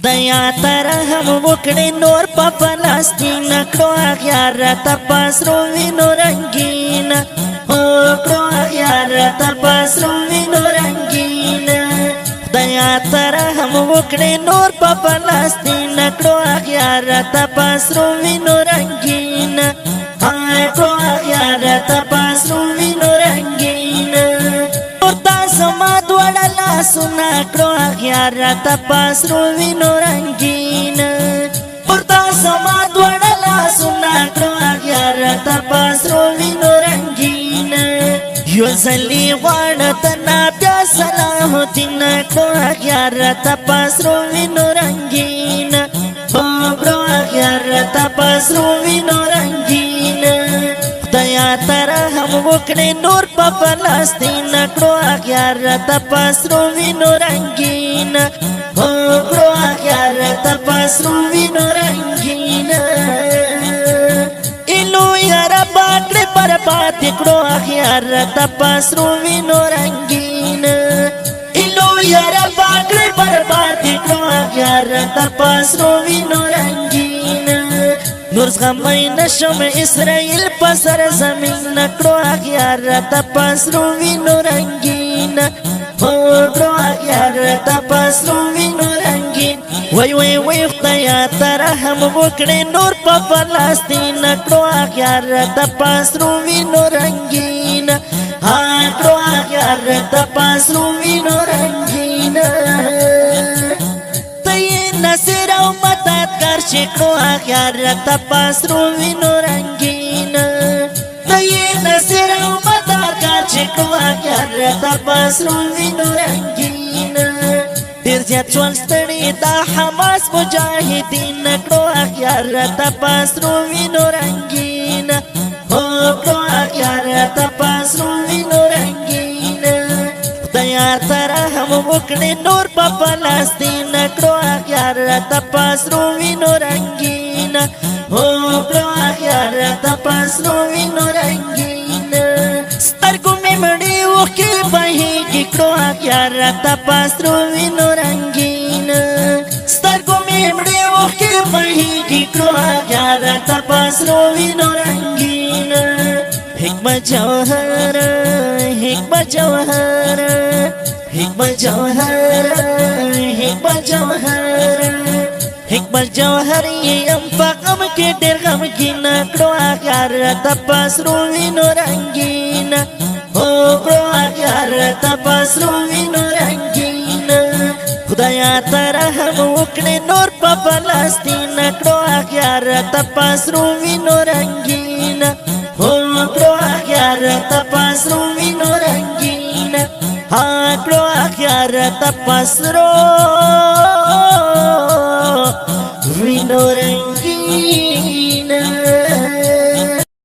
خدایا ترحم وکړې نور په فلسطین کړو اغیار ته پسرو وینو رنګین کړو اغیار ته پسرو وینو رنګین خدایا ترحم وکړې نور په فلسطین کړو اغیار ته پسرو وینو رنګین کړو اغیار ته پسرو وینو رنګین زما دوړه لاسونه کړو اغیار ته پسرو وینو رنګین ورته زما دوړه لاسونه کړو اغیار ته پسرو وینو رنګین یو ځلې غواړه تنا بیا صلاح الدین کړو اغیار ته پسرو وینو رنګین کړو اغیار ته پسرو وینو رنګین خدایا ترحم وکړې نور په فلسطین کړو اغیار ته پسرو وینو رنګین کړو اغیار ته پسرو وینو رنګین الوی رب کړې برباد کړو اغیار ته پسرو وینو رنګین الوی رب کړې برباد کړو اغیار ته پسرو وینو رنګین نور زغمی نشم اسرائیل پسر زمین کړو اغیار ته پسرو وینو رنګین کړو اغیار ته پسرو وینو رنګین وای وای وای خدایا ترحم وکړې نور په فلسطین کړو اغیار ته پسرو وینو رنګین کړو اغیار ته پسرو وینو رنګین نصر او مدد کر شکو اغیار ته پسرو وینو رنګین دای نصر او مدد کر شکو اغیار ته پسرو وینو رنګین ډیر زیات ژوند ستړي دا حماس مجاهدین کړو اغیار ته پسرو وینو رنګین کړو اغیار ته پسرو وینو رنګین خدایا ترحم وکړې نور په فلسطین کړو اغیار ته پسرو وینو رنګین کړو اغیار ته پسرو وینو رنګین سترګو مې مړې اوښکې بهیږي کړو اغیار ته پسرو وینو رنګین سترګو مې مړې اوښکې بهیږي کړو اغیار ته پسرو وینو رنګین حکمت جوهر حکمت جوهر حکمت جوهر حکمت جوهر حکمت جوهر یم په غم کې ډېر غمګین کړو اغیار ته پسرو وینو رنګین کړو اغیار ته پسرو وینو رنګین خدایا ترحم وکړې نور په فلسطین کړو اغیار ته پسرو وینو رنګین کړو اغیار ته پسرو وینو رنګین کړو اغیار ته پسرو